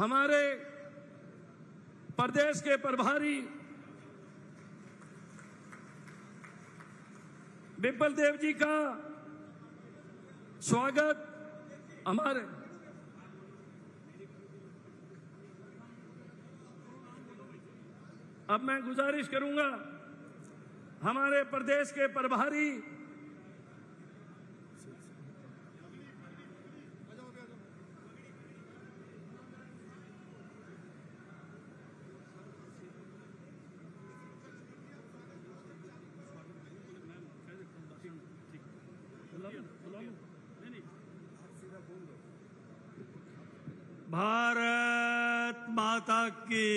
हमारे प्रदेश के प्रभारी विपुल देव जी का स्वागत हमारे अब मैं गुजारिश करूंगा हमारे प्रदेश के प्रभारी भारत माता की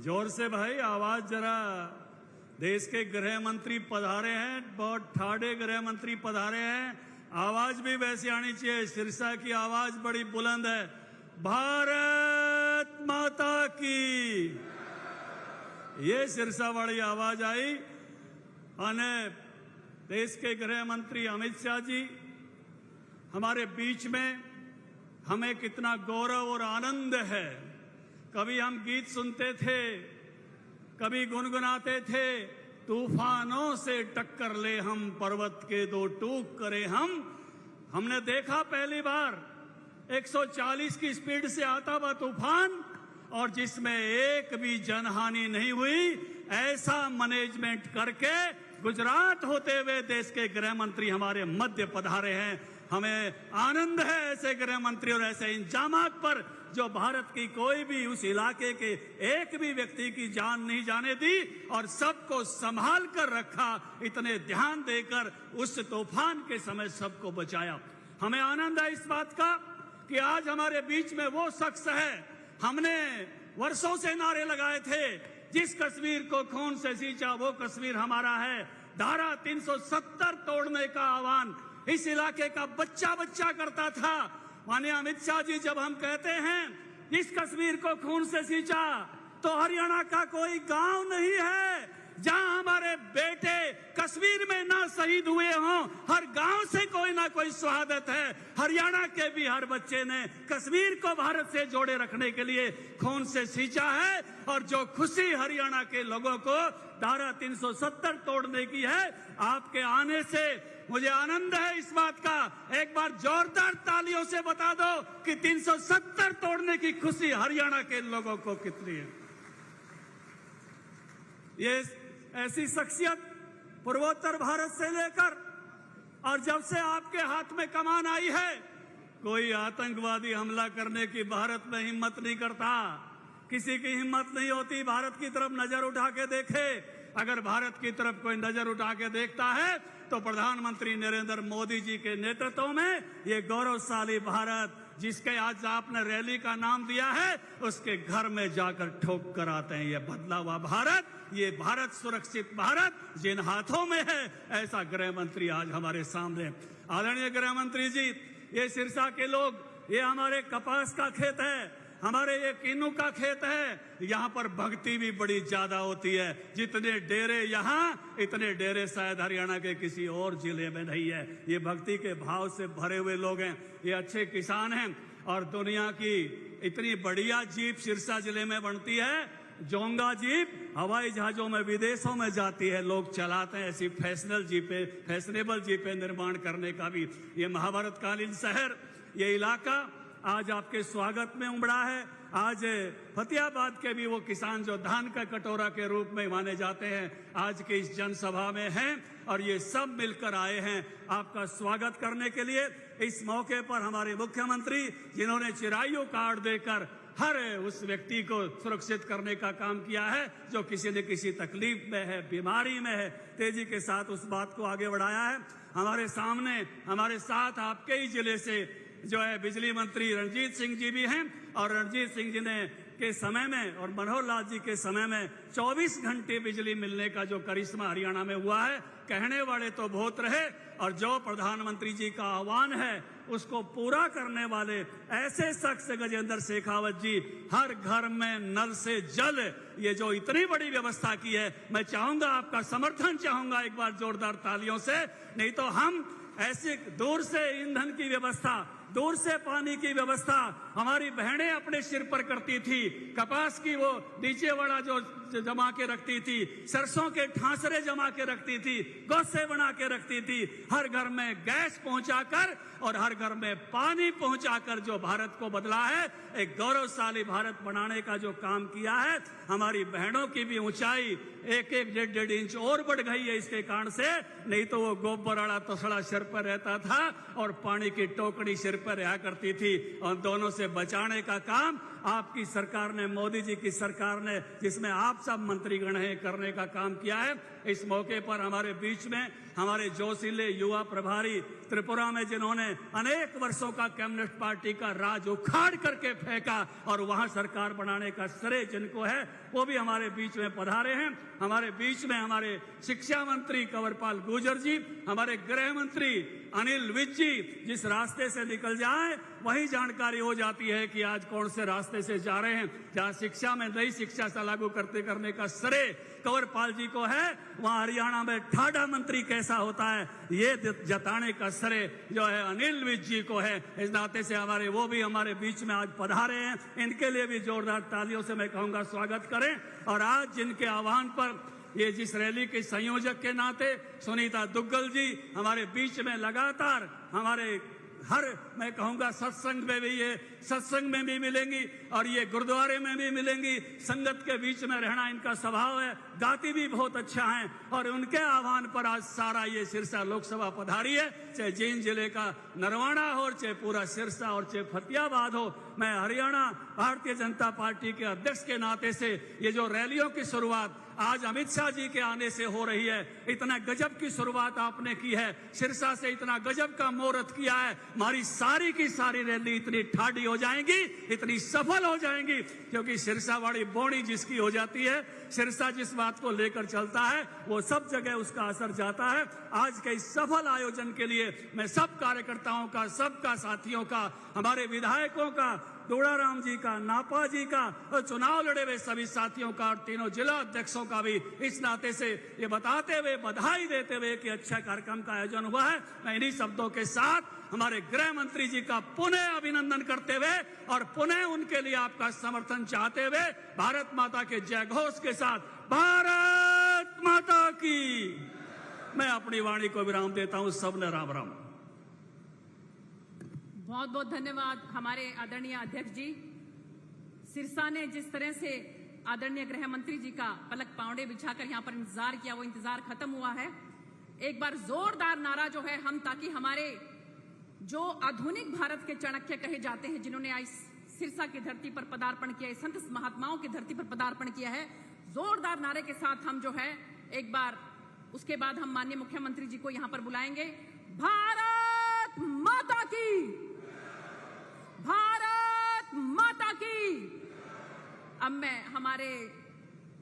जोर से भाई आवाज जरा। देश के गृह मंत्री पधारे हैं, बहुत ठाड़े गृह मंत्री पधारे हैं, आवाज भी वैसी आनी चाहिए। सिरसा की आवाज बड़ी बुलंद है। भारत माता की ये सिरसा वाली आवाज आई। अने देश के गृह मंत्री अमित शाह जी हमारे बीच में, हमें कितना गौरव और आनंद है। कभी हम गीत सुनते थे, कभी गुनगुनाते थे, तूफानों से टक्कर ले हम, पर्वत के दो टूक करे हम। हमने देखा पहली बार 140 की स्पीड से आता हुआ तूफान, और जिसमें एक भी जनहानि नहीं हुई। ऐसा मैनेजमेंट करके गुजरात होते हुए देश के गृह मंत्री हमारे मध्य पधारे हैं। हमें आनंद है ऐसे गृह मंत्री और ऐसे इंतजामात पर, जो भारत की कोई भी उस इलाके के एक भी व्यक्ति की जान नहीं जाने दी और सबको संभाल कर रखा, इतने ध्यान देकर उस तूफान के समय सबको बचाया। हमें आनंद है इस बात का कि आज हमारे बीच में वो शख्स है। हमने वर्षों से नारे लगाए थे, जिस कश्मीर को खून से सींचा वो कश्मीर हमारा है। धारा 370 तोड़ने का आह्वान इस इलाके का बच्चा बच्चा करता था। माननीय अमित शाह जी, जब हम कहते हैं इस कश्मीर को खून से सींचा, तो हरियाणा का कोई गांव नहीं है जहां हमारे बेटे कश्मीर में ना शहीद हुए हों। हर गांव से कोई ना कोई शहादत है। हरियाणा के भी हर बच्चे ने कश्मीर को भारत से जोड़े रखने के लिए खून से सींचा है। और जो खुशी हरियाणा के लोगों को धारा 370 तोड़ने की है, आपके आने से मुझे आनंद है इस बात का। एक बार जोरदार तालियों से बता दो कि 370 तोड़ने की खुशी हरियाणा के लोगों को कितनी है। ये ऐसी शख्सियत पूर्वोत्तर भारत से लेकर, और जब से आपके हाथ में कमान आई है, कोई आतंकवादी हमला करने की भारत में हिम्मत नहीं करता। किसी की हिम्मत नहीं होती भारत की तरफ नजर उठा के देखे। अगर भारत की तरफ कोई नजर उठा के देखता है तो प्रधानमंत्री नरेंद्र मोदी जी के नेतृत्व में ये गौरवशाली भारत, जिसके आज आपने रैली का नाम दिया है, उसके घर में जाकर ठोक कर आते हैं। ये बदला हुआ भारत, ये भारत सुरक्षित भारत जिन हाथों में है, ऐसा गृह मंत्री आज हमारे सामने। आदरणीय गृह मंत्री जी, ये सिरसा के लोग, ये हमारे कपास का खेत है, हमारे ये किन्नू का खेत है। यहाँ पर भक्ति भी बड़ी ज्यादा होती है। जितने डेरे यहाँ, इतने डेरे शायद हरियाणा के किसी और जिले में नहीं है। ये भक्ति के भाव से भरे हुए लोग हैं, ये अच्छे किसान हैं। और दुनिया की इतनी बढ़िया जीप सिरसा जिले में बनती है। जोंगा जीप हवाई जहाजों में विदेशों में जाती है, लोग चलाते हैं। ऐसी फैशनेबल जीपें निर्माण करने का भी ये महाभारत कालीन शहर, ये इलाका आज आपके स्वागत में उमड़ा है। आज फतेहाबाद के भी वो किसान जो धान का कटोरा के रूप में माने जाते हैं, आज के इस जनसभा में हैं। और ये सब मिलकर आए हैं आपका स्वागत करने के लिए। इस मौके पर हमारे मुख्यमंत्री, जिन्होंने चिरायु कार्ड देकर हर उस व्यक्ति को सुरक्षित करने का काम किया है जो किसी न किसी तकलीफ में है, बीमारी में है, तेजी के साथ उस बात को आगे बढ़ाया है। हमारे सामने, हमारे साथ आपके ही जिले से जो है बिजली मंत्री रणजीत सिंह जी भी हैं। और रणजीत सिंह जी ने के समय में और मनोहर लाल जी के समय में 24 घंटे बिजली मिलने का जो करिश्मा हरियाणा में हुआ है, कहने वाले तो बहुत रहे। और जो प्रधानमंत्री जी का आह्वान है उसको पूरा करने वाले ऐसे शख्स गजेंद्र शेखावत जी, हर घर में नल से जल, ये जो इतनी बड़ी व्यवस्था की है, मैं चाहूंगा आपका समर्थन चाहूंगा एक बार जोरदार तालियों से। नहीं तो हम ऐसे दूर से ईंधन की व्यवस्था, दूर से पानी की व्यवस्था, हमारी बहनें अपने सिर पर करती थी। कपास की वो नीचे वाला जो जमा के रखती थी, सरसों के ठांसरे जमा के रखती थी, गौसे बना के रखती थी। हर घर में गैस पहुंचाकर और हर घर में पानी पहुंचाकर जो भारत को बदला है, एक गौरवशाली भारत बनाने का जो काम किया है, हमारी बहनों की भी ऊंचाई 1-1, 1.5 इंच और बढ़ गई है इसके कारण से। नहीं तो वो गोबर वाला तसड़ा सिर पर रहता था और पानी की टोकरी सिर पर रहा करती थी। और दोनों से बचाने का काम आपकी सरकार ने, मोदी जी की सरकार ने, जिसमें आप सब मंत्रीगण हैं, करने का काम किया है। इस मौके पर हमारे बीच में हमारे जोशीले युवा प्रभारी त्रिपुरा में, जिन्होंने अनेक वर्षों का कम्युनिस्ट पार्टी का राज उखाड़ करके फेंका और वहां सरकार बनाने का श्रेय जिनको है, वो भी हमारे बीच में पधारे हैं। हमारे बीच में हमारे शिक्षा मंत्री कंवरपाल गुर्जर जी, हमारे गृह मंत्री अनिल विज जी, जिस रास्ते से निकल जाए वही जानकारी हो जाती है कि आज कौन से रास्ते से जा रहे हैं। जहां शिक्षा में नई शिक्षा से लागू करने का श्रेय कंवरपाल जी को है, वहां हरियाणा में ठाडा मंत्री कैसा होता है ये जताने का श्रेय जो है अनिल विज जी को है। इस नाते से वो भी हमारे बीच में आज पधारे हैं। इनके लिए भी जोरदार तालियों से मैं कहूंगा स्वागत करें। और आज जिनके आह्वान पर ये जिस रैली के संयोजक के नाते सुनीता दुग्गल जी हमारे बीच में लगातार हमारे हर, मैं कहूंगा सत्संग में भी, ये सत्संग में भी मिलेंगी और ये गुरुद्वारे में भी मिलेंगी। संगत के बीच में रहना इनका स्वभाव है, गाती भी बहुत अच्छा है। और उनके आह्वान पर आज सारा ये सिरसा लोकसभा पधारी है, चाहे जींद जिले का नरवाना हो, चाहे पूरा सिरसा और चाहे फतेहाबाद हो। मैं हरियाणा भारतीय जनता पार्टी के अध्यक्ष के नाते से ये जो रैलियों की शुरुआत आज अमित शाह जी के आने से हो रही है, इतना गजब की शुरुआत आपने की है, सिरसा से इतना गजब का मुहूर्त किया है, हमारी सारी की सारी रैली इतनी ठाडी हो जाएंगी, इतनी सफल हो जाएंगी, क्योंकि सिरसा वाली बोनी जिसकी हो जाती है, सिरसा जिस बात को लेकर चलता है, वो सब जगह उसका असर जाता है। आज के इस सफल आयोजन के लिए मैं सब कार्यकर्ताओं का, सबका साथियों का, हमारे विधायकों का, दोड़ाराम जी का, नापा जी का और चुनाव लड़े हुए सभी साथियों का और तीनों जिला अध्यक्षों का भी इस नाते से ये बताते हुए, बधाई देते हुए कि अच्छा कार्यक्रम का आयोजन हुआ है, मैं इन्हीं शब्दों के साथ हमारे गृह मंत्री जी का पुनः अभिनंदन करते हुए और पुनः उनके लिए आपका समर्थन चाहते हुए भारत माता के जय घोष के साथ भारत माता की मैं अपनी वाणी को विराम देता हूं। सबने राम राम। बहुत बहुत धन्यवाद हमारे आदरणीय अध्यक्ष जी। सिरसा ने जिस तरह से आदरणीय गृह मंत्री जी का पलक पावड़े बिछाकर यहाँ पर इंतजार किया, वो इंतजार खत्म हुआ है। एक बार जोरदार नारा जो है हम, ताकि हमारे जो आधुनिक भारत के चाणक्य कहे जाते हैं, जिन्होंने आज सिरसा की धरती पर पदार्पण किया है, संत महात्माओं की धरती पर पदार्पण किया है, जोरदार नारे के साथ हम जो है एक बार, उसके बाद हम माननीय मुख्यमंत्री जी को यहाँ पर बुलाएंगे। भारत माता की, भारत माता की। अब मैं हमारे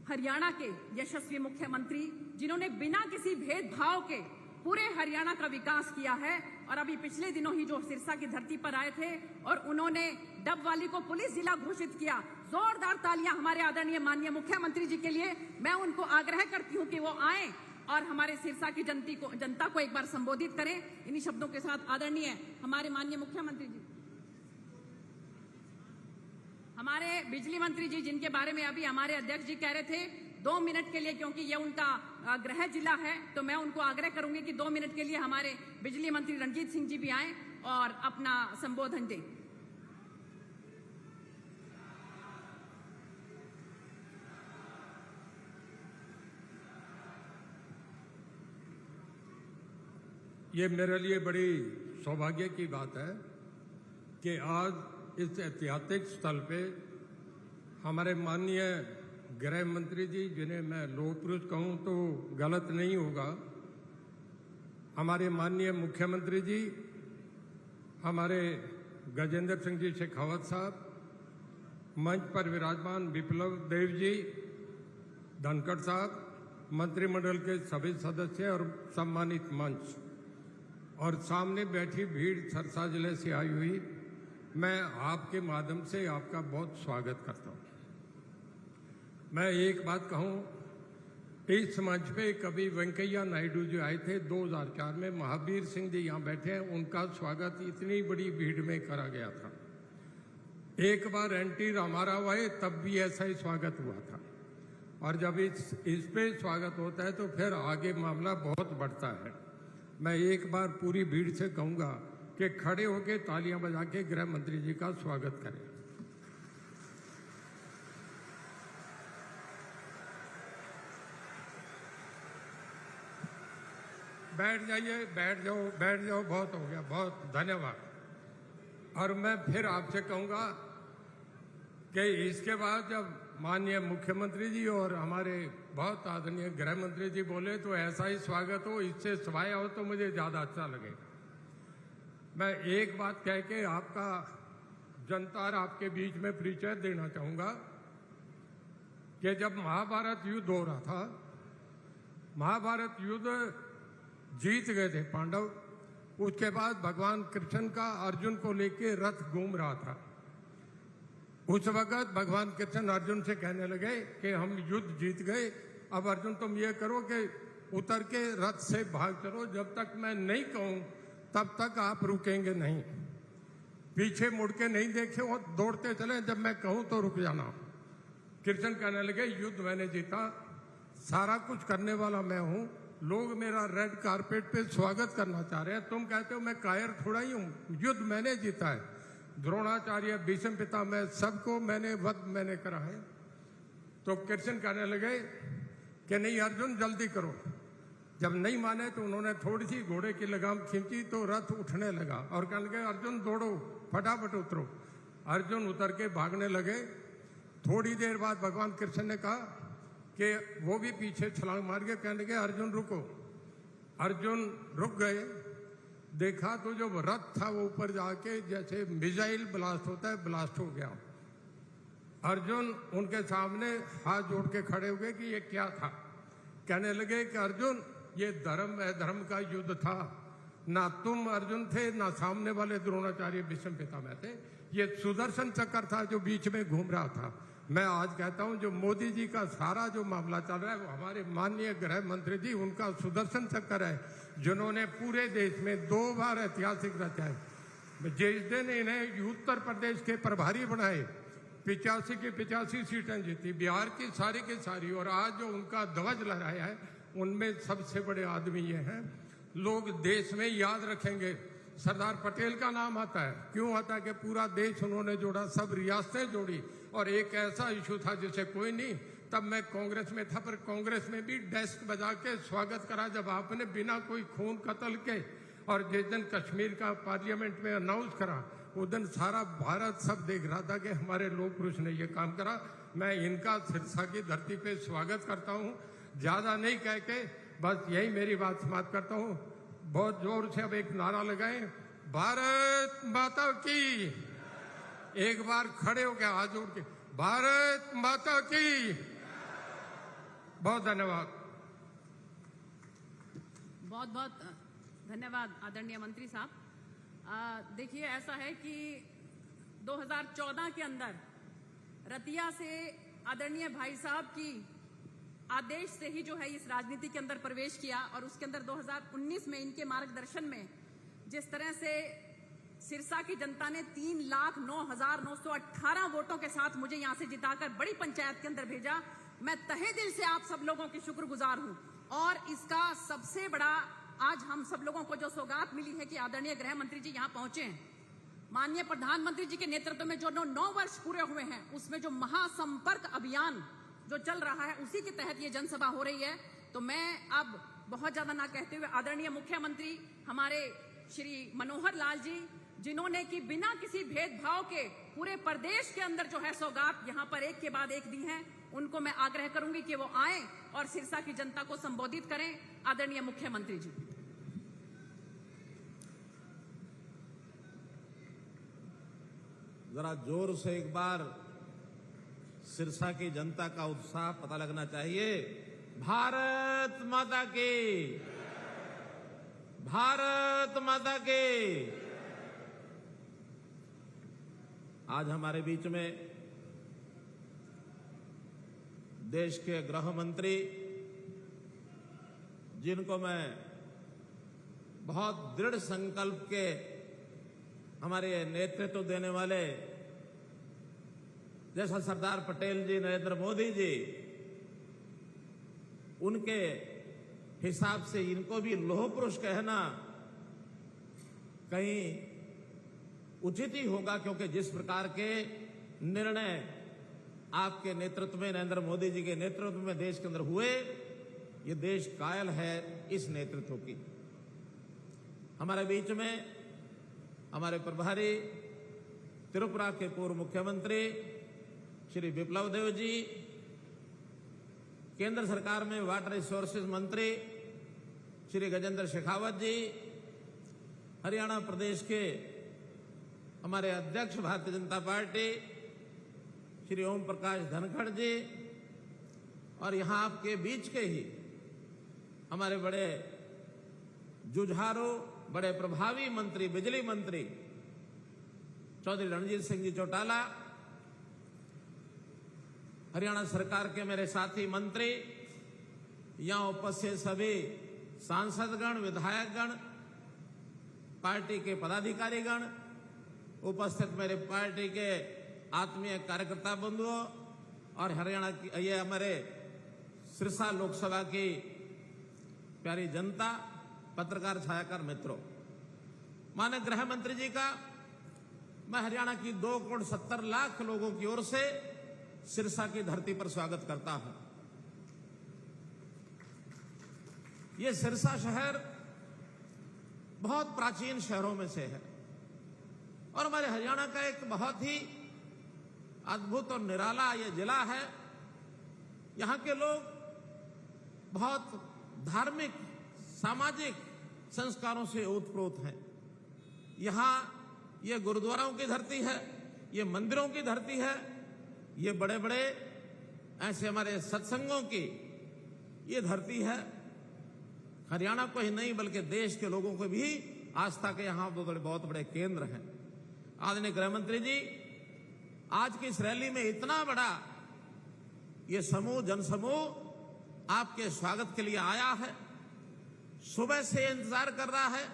हरियाणा के यशस्वी मुख्यमंत्री, जिन्होंने बिना किसी भेदभाव के पूरे हरियाणा का विकास किया है, और अभी पिछले दिनों ही जो सिरसा की धरती पर आए थे और उन्होंने डबवाली को पुलिस जिला घोषित किया। जोरदार तालियां हमारे आदरणीय माननीय मुख्यमंत्री जी के लिए। मैं उनको आग्रह करती हूं कि वो आए और हमारे सिरसा की जनता को एक बार संबोधित करें। इन्हीं शब्दों के साथ आदरणीय हमारे माननीय मुख्यमंत्री जी, हमारे बिजली मंत्री जी, जिनके बारे में अभी हमारे अध्यक्ष जी कह रहे थे, 2 मिनट के लिए, क्योंकि ये उनका गृह जिला है, तो मैं उनको आग्रह करूंगी कि 2 मिनट के लिए हमारे बिजली मंत्री रणजीत सिंह जी भी आए और अपना संबोधन दें। ये मेरे लिए बड़ी सौभाग्य की बात है कि आज इस ऐतिहासिक स्थल पे हमारे माननीय गृह मंत्री जी, जिन्हें मैं लोह पुरुष कहूं तो गलत नहीं होगा, हमारे माननीय मुख्यमंत्री जी, हमारे गजेंद्र सिंह जी शेखावत साहब, मंच पर विराजमान विप्लव देव जी, धनखड़ साहब, मंत्रिमंडल के सभी सदस्य और सम्मानित मंच, और सामने बैठी भीड़ सिरसा जिले से आई हुई, मैं आपके माध्यम से आपका बहुत स्वागत करता हूं। मैं एक बात कहूं, इस मंच पे कभी वेंकैया नायडू जी आए थे 2004 में, महावीर सिंह जी यहां बैठे हैं, उनका स्वागत इतनी बड़ी भीड़ में करा गया था। एक बार एनटी रामाराव आए तब भी ऐसा ही स्वागत हुआ था, और जब इस पे स्वागत होता है तो फिर आगे मामला बहुत बढ़ता है। मैं एक बार पूरी भीड़ से कहूंगा कि खड़े होकर तालियां बजा के गृह मंत्री जी का स्वागत करें। बैठ जाइए, बैठ जाओ, बहुत हो गया, बहुत धन्यवाद। और मैं फिर आपसे कहूंगा कि इसके बाद जब माननीय मुख्यमंत्री जी और हमारे बहुत आदरणीय गृह मंत्री जी बोले तो ऐसा ही स्वागत हो, इससे सिवाय हो तो मुझे ज्यादा अच्छा लगेगा। मैं एक बात कह के आपका जनता और आपके बीच में परिचय देना चाहूंगा कि जब महाभारत युद्ध हो रहा था, महाभारत युद्ध जीत गए थे पांडव, उसके बाद भगवान कृष्ण का अर्जुन को लेके रथ घूम रहा था। उस वक्त भगवान कृष्ण अर्जुन से कहने लगे कि हम युद्ध जीत गए, अब अर्जुन तुम ये करो कि उतर के रथ से भाग चलो, जब तक मैं नहीं कहूं तब तक आप रुकेंगे नहीं, पीछे मुड़ के नहीं देखे और दौड़ते चले, जब मैं कहूं तो रुक जाना। कृष्ण कहने लगे युद्ध मैंने जीता, सारा कुछ करने वाला मैं हूं, लोग मेरा रेड कारपेट पे स्वागत करना चाह रहे हैं, तुम कहते हो मैं कायर थोड़ा ही हूं, युद्ध मैंने जीता है। द्रोणाचार्य, भीष्म पितामह, सबको वध मैंने करा है। तो कृष्ण कहने लगे कि नहीं अर्जुन जल्दी करो। जब नहीं माने तो उन्होंने थोड़ी सी घोड़े की लगाम खींची तो रथ उठने लगा और कहने लगे अर्जुन दौड़ो, फटाफट उतरो। अर्जुन उतर के भागने लगे। थोड़ी देर बाद भगवान कृष्ण ने कहा कि वो भी पीछे छलांग मार के कहने लगे अर्जुन रुको। अर्जुन रुक गए, देखा तो जो रथ था वो ऊपर जाके जैसे मिसाइल ब्लास्ट होता है, ब्लास्ट हो गया। अर्जुन उनके सामने हाथ जोड़ के खड़े हो गए कि ये क्या था। कहने लगे कि अर्जुन ये धर्म अधर्म का युद्ध था, ना तुम अर्जुन थे ना सामने वाले द्रोणाचार्य भीष्म पितामह थे, ये सुदर्शन चक्र था जो बीच में घूम रहा था। मैं आज कहता हूं जो मोदी जी का सारा जो मामला चल रहा है वो हमारे माननीय गृह मंत्री जी उनका सुदर्शन चक्र है, जिन्होंने पूरे देश में 2 बार ऐतिहासिक रचा है। जिस दिन इन्हें उत्तर प्रदेश के प्रभारी बनाए, 85 की 85 सीटें जीती, बिहार की सारी, और आज जो उनका ध्वज लहराया है उनमें सबसे बड़े आदमी ये हैं। लोग देश में याद रखेंगे, सरदार पटेल का नाम आता है, क्यों आता है कि पूरा देश उन्होंने जोड़ा, सब रियासतें जोड़ी, और एक ऐसा इशू था जिसे कोई नहीं, तब मैं कांग्रेस में था, पर कांग्रेस में भी डेस्क बजा के स्वागत करा जब आपने बिना कोई खून कत्ल के, और जिस दिन कश्मीर का पार्लियामेंट में अनाउंस करा उस दिन सारा भारत सब देख रहा था कि हमारे लोक पुरुष ने ये काम करा। मैं इनका सिरसा की धरती पे स्वागत करता हूँ, ज्यादा नहीं कह के बस यही मेरी बात समाप्त करता हूँ। बहुत जोर से अब एक नारा लगाएं, भारत माता की। एक बार खड़े हो गया हाथ जोड़ के, भारत माता की। बहुत धन्यवाद। बहुत बहुत धन्यवाद आदरणीय मंत्री साहब। देखिए ऐसा है कि 2014 के अंदर रतिया से आदरणीय भाई साहब की आदेश से ही जो है इस राजनीति के अंदर प्रवेश किया, और उसके अंदर 2019 में इनके मार्गदर्शन में जिस तरह से सिरसा की जनता ने 3,09,918 वोटों के साथ मुझे यहां से जिताकर बड़ी पंचायत के अंदर भेजा, मैं तहे दिल से आप सब लोगों की शुक्रगुजार हूं। और इसका सबसे बड़ा आज हम सब लोगों को जो सौगात मिली है कि आदरणीय गृह मंत्री जी यहां पहुंचे हैं, माननीय प्रधानमंत्री जी के नेतृत्व में जो 9 वर्ष पूरे हुए हैं उसमें जो महासंपर्क अभियान जो चल रहा है उसी के तहत ये जनसभा हो रही है। तो मैं अब बहुत ज्यादा ना कहते हुए आदरणीय मुख्यमंत्री हमारे श्री मनोहर लाल जी, जिन्होंने कि बिना किसी भेदभाव के पूरे प्रदेश के अंदर जो है सौगात यहाँ पर एक के बाद एक दी हैं, उनको मैं आग्रह करूंगी कि वो आए और सिरसा की जनता को संबोधित करें। आदरणीय मुख्यमंत्री जी। जरा जोर से एक बार सिरसा की जनता का उत्साह पता लगना चाहिए। भारत माता की, भारत माता की। आज हमारे बीच में देश के गृह मंत्री, जिनको मैं बहुत दृढ़ संकल्प के हमारे नेतृत्व देने वाले जैसा सरदार पटेल जी, नरेंद्र मोदी जी, उनके हिसाब से इनको भी लौह पुरुष कहना कहीं उचित ही होगा, क्योंकि जिस प्रकार के निर्णय आपके नेतृत्व में, नरेंद्र मोदी जी के नेतृत्व में देश के अंदर हुए, ये देश कायल है इस नेतृत्व की। हमारे बीच में हमारे प्रभारी त्रिपुरा के पूर्व मुख्यमंत्री श्री विप्लव देव जी, केंद्र सरकार में वाटर रिसोर्सेज मंत्री श्री गजेंद्र शेखावत जी, हरियाणा प्रदेश के हमारे अध्यक्ष भारतीय जनता पार्टी श्री ओम प्रकाश धनखड़ जी, और यहां आपके बीच के ही हमारे बड़े जुझारू, बड़े प्रभावी मंत्री, बिजली मंत्री चौधरी रणजीत सिंह जी चौटाला, हरियाणा सरकार के मेरे साथी मंत्री, यहां उपस्थित सभी सांसदगण, विधायकगण, पार्टी के पदाधिकारीगण, उपस्थित मेरे पार्टी के आत्मीय कार्यकर्ता बंधुओं और हरियाणा की ये हमारे सिरसा लोकसभा की प्यारी जनता, पत्रकार, छायाकार मित्रों, माननीय गृह मंत्री जी का मैं हरियाणा की 2,70,00,000 लोगों की ओर से सिरसा की धरती पर स्वागत करता हूं। ये सिरसा शहर बहुत प्राचीन शहरों में से है और हमारे हरियाणा का एक बहुत ही अद्भुत और निराला ये जिला है। यहां के लोग बहुत धार्मिक, सामाजिक संस्कारों से ओतप्रोत हैं। यहां ये गुरुद्वाराओं की धरती है, ये मंदिरों की धरती है, ये बड़े बड़े ऐसे हमारे सत्संगों की ये धरती है। हरियाणा को ही नहीं बल्कि देश के लोगों को भी आस्था के यहां बहुत बड़े केंद्र हैं। आदरणीय गृह मंत्री जी, आज की इस रैली में इतना बड़ा ये समूह, जनसमूह आपके स्वागत के लिए आया है। सुबह से इंतजार कर रहा है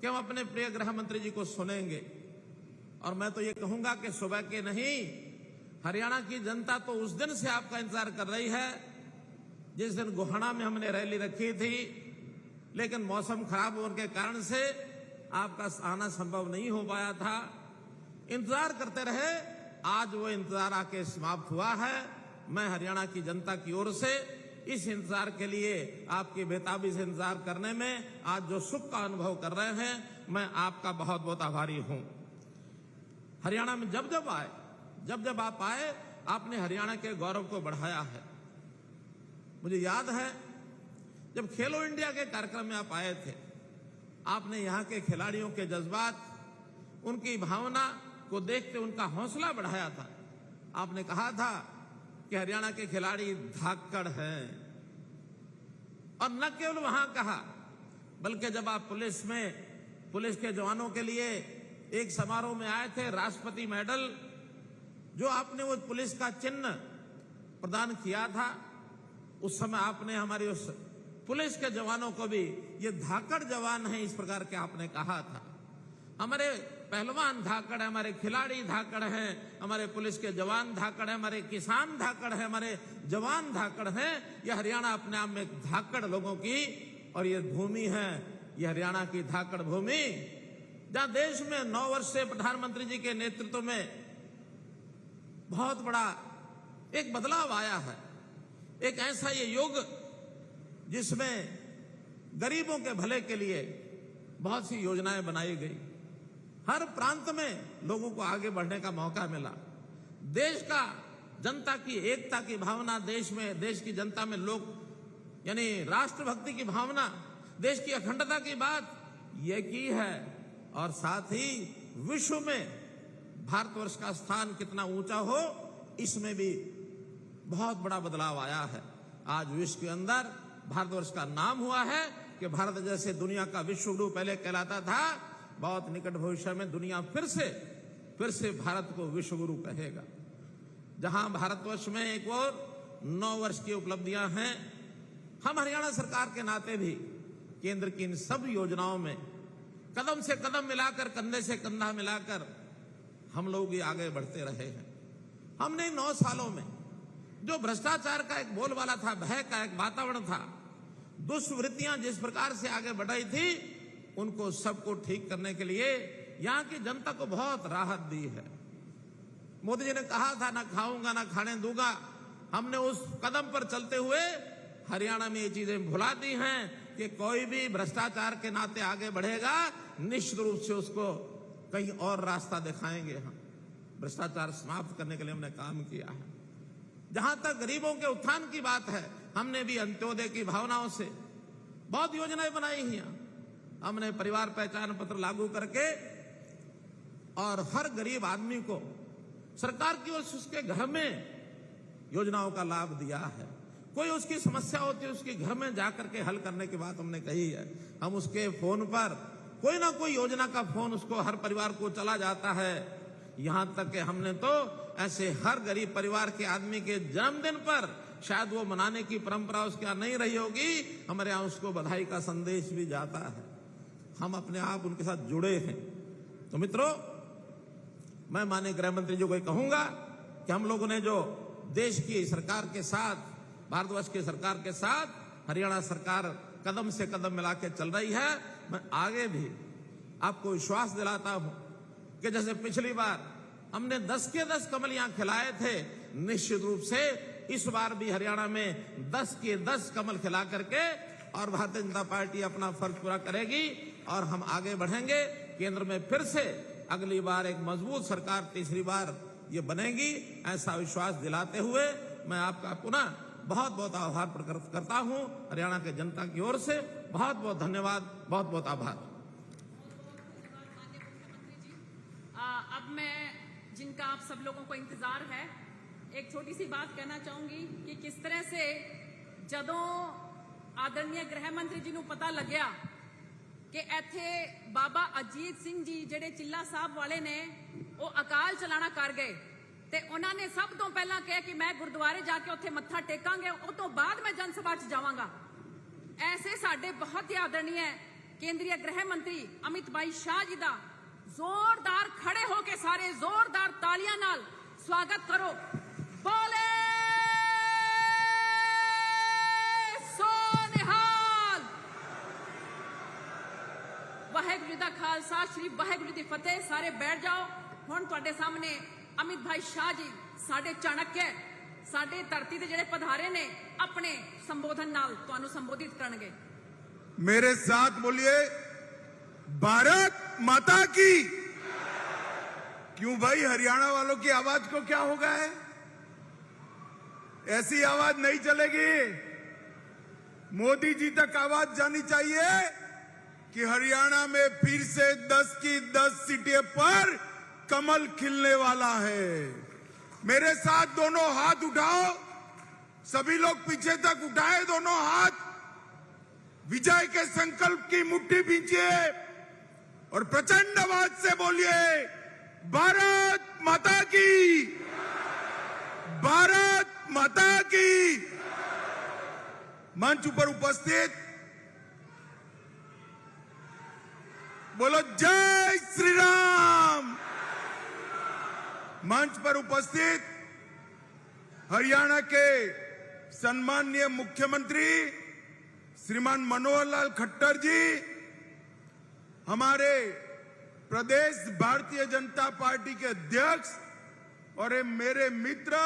कि हम अपने प्रिय गृह मंत्री जी को सुनेंगे, और मैं तो ये कहूंगा कि सुबह के नहीं, हरियाणा की जनता तो उस दिन से आपका इंतजार कर रही है जिस दिन गोहाना में हमने रैली रखी थी, लेकिन मौसम खराब होने के कारण से आपका आना संभव नहीं हो पाया था। इंतजार करते रहे, आज वो इंतजार आके समाप्त हुआ है। मैं हरियाणा की जनता की ओर से इस इंतजार के लिए, आपकी बेताबी से इंतजार करने में आज जो सुख का अनुभव कर रहे हैं, मैं आपका बहुत बहुत आभारी हूं। हरियाणा में जब जब आप आए, आपने हरियाणा के गौरव को बढ़ाया है। मुझे याद है जब खेलो इंडिया के कार्यक्रम में आप आए थे, आपने यहाँ के खिलाड़ियों के जज्बात, उनकी भावना को देखते उनका हौसला बढ़ाया था। आपने कहा था कि हरियाणा के खिलाड़ी धाकड़ हैं, और न केवल वहां कहा, बल्कि जब आप पुलिस के जवानों के लिए एक समारोह में आए थे, राष्ट्रपति मेडल जो आपने वो पुलिस का चिन्ह प्रदान किया था, उस समय आपने हमारी उस पुलिस के जवानों को भी ये धाकड़ जवान है, इस प्रकार के आपने कहा था। हमारे पहलवान धाकड़ है, हमारे खिलाड़ी धाकड़ हैं, हमारे पुलिस के जवान धाकड़ है, हमारे किसान धाकड़ है, हमारे जवान धाकड़ हैं। यह हरियाणा अपने आप में एक धाकड़ लोगों की, और ये भूमि है, ये हरियाणा की धाकड़ भूमि, जहां देश में 9 वर्ष से प्रधानमंत्री जी के नेतृत्व में बहुत बड़ा एक बदलाव आया है। एक ऐसा ये युग जिसमें गरीबों के भले के लिए बहुत सी योजनाएं बनाई गई, हर प्रांत में लोगों को आगे बढ़ने का मौका मिला। देश का, जनता की एकता की भावना देश की जनता में लोग, यानी राष्ट्रभक्ति की भावना, देश की अखंडता की बात ये की है, और साथ ही विश्व में भारतवर्ष का स्थान कितना ऊंचा हो, इसमें भी बहुत बड़ा बदलाव आया है। आज विश्व के अंदर भारतवर्ष का नाम हुआ है कि भारत जैसे दुनिया का विश्व गुरु पहले कहलाता था, बहुत निकट भविष्य में दुनिया फिर से भारत को विश्व गुरु कहेगा। जहां भारतवर्ष में एक और 9 वर्ष की उपलब्धियां हैं, हम हरियाणा सरकार के नाते भी केंद्र की इन सब योजनाओं में कदम से कदम मिलाकर, कंधे से कंधा मिलाकर हम लोग भी आगे बढ़ते रहे हैं। हमने इन 9 सालों में जो भ्रष्टाचार का एक बोलबाला था, भय का एक वातावरण था, दुष्वृत्तियां जिस प्रकार से आगे बढ़ी थी, उनको सबको ठीक करने के लिए यहां की जनता को बहुत राहत दी है। मोदी जी ने कहा था ना खाऊंगा ना खाने दूंगा, हमने उस कदम पर चलते हुए हरियाणा में ये चीजें भुला दी हैं कि कोई भी भ्रष्टाचार के नाते आगे बढ़ेगा, निश्चित रूप से उसको कहीं और रास्ता दिखाएंगे। हम भ्रष्टाचार समाप्त करने के लिए हमने काम किया है। जहां तक गरीबों के उत्थान की बात है, हमने भी अंत्योदय की भावनाओं से बहुत योजनाएं बनाई हैं। हमने परिवार पहचान पत्र लागू करके और हर गरीब आदमी को सरकार की ओर से उसके घर में योजनाओं का लाभ दिया है। कोई उसकी समस्या होती है, उसके घर में जाकर के हल करने की बात हमने कही है। हम उसके फोन पर कोई ना कोई योजना का फोन उसको हर परिवार को चला जाता है। यहां तक कि हमने तो ऐसे हर गरीब परिवार के आदमी के जन्मदिन पर, शायद वो मनाने की परंपरा उसके यहाँ नहीं रही होगी, हमारे यहाँ उसको बधाई का संदेश भी जाता है। हम अपने आप उनके साथ जुड़े हैं। तो मित्रों, मैं माननीय गृह मंत्री जी को कहूंगा कि हम लोगों ने जो देश की सरकार के साथ, भारतवर्ष की सरकार के साथ हरियाणा सरकार कदम से कदम मिला के चल रही है, मैं आगे भी आपको विश्वास दिलाता हूं कि जैसे पिछली बार हमने 10 के 10 कमल यहां खिलाए थे, निश्चित रूप से इस बार भी हरियाणा में 10 के 10 कमल खिला करके और भारतीय जनता पार्टी अपना फर्ज पूरा करेगी और हम आगे बढ़ेंगे। केंद्र में फिर से अगली बार एक मजबूत सरकार तीसरी बार ये बनेगी, ऐसा विश्वास दिलाते हुए मैं आपका पुनः बहुत बहुत आभार प्रकट करता हूं। हरियाणा के जनता की ओर से बहुत बहुत धन्यवाद, बहुत बहुत आभार। अब मैं, जिनका आप सब लोगों को इंतजार है, एक छोटी सी बात कहना चाहूंगी कि किस तरह से जदों आदरणीय गृह मंत्री जी ਨੂੰ पता लग्या कि ਇੱਥੇ बाबा अजीत सिंह जी ਜਿਹੜੇ चिल्ला साहब वाले ने ਉਹ ਅਕਾਲ ਚਲਾਣਾ ਕਰ ਗਏ ਤੇ ਉਹਨਾਂ ਨੇ ਸਭ ਤੋਂ ਪਹਿਲਾਂ ਕਿਹਾ ਕਿ ਮੈਂ ਗੁਰਦੁਆਰੇ ਜਾ ਕੇ ਉੱਥੇ ਮੱਥਾ ਟੇਕਾਂਗੇ, ਉਸ ਤੋਂ ਬਾਅਦ ਮੈਂ ਜਨ ਸਭਾ 'ਚ ਜਾਵਾਂਗਾ। ਐਸੇ ਸਾਡੇ ਬਹੁਤ ਹੀ ਆਦਰਣੀय ਕੇਂਦਰੀ ਗ੍ਰਹਿ ਮੰਤਰੀ ਅਮਿਤ ਭਾਈ ਸ਼ਾਹ ਜੀ ਦਾ ਜ਼ੋਰਦਾਰ ਖੜੇ ਹੋ ਕੇ ਸਾਰੇ ਜ਼ੋਰਦਾਰ ਤਾਲੀਆਂ ਨਾਲ ਸਵਾਗਤ ਕਰੋ। ਬੋਲੇ ਸੋਨਿਹਾਲ। ਵਾਹਿਗੁਰੂ ਜੀ ਦਾ ਖਾਲਸਾ, श्री ਵਾਹਿਗੁਰੂ जी ਦੀ ਫਤਿਹ। ਸਾਰੇ ਬੈਠ ਜਾਓ। ਹੁਣ ਤੁਹਾਡੇ ਸਾਹਮਣੇ अमित भाई शाह जी साडे चाणक्य, साडे धरती दे जेड़े पधारे ने, अपने संबोधन नाल तुहानू संबोधित करनगे। मेरे साथ बोलिए, भारत माता की। क्यों भाई, हरियाणा वालों की आवाज को क्या हो गया है? ऐसी आवाज नहीं चलेगी। मोदी जी तक आवाज जानी चाहिए कि हरियाणा में फिर से 10 की 10 सीटें पर कमल खिलने वाला है। मेरे साथ दोनों हाथ उठाओ, सभी लोग पीछे तक उठाए दोनों हाथ। विजय के संकल्प की मुट्ठी भींचिए और प्रचंड आवाज से बोलिए, भारत माता की, भारत माता की। मंच पर उपस्थित बोलो जय श्री राम। मंच पर उपस्थित हरियाणा के सम्माननीय मुख्यमंत्री श्रीमान मनोहर लाल खट्टर जी, हमारे प्रदेश भारतीय जनता पार्टी के अध्यक्ष और मेरे मित्र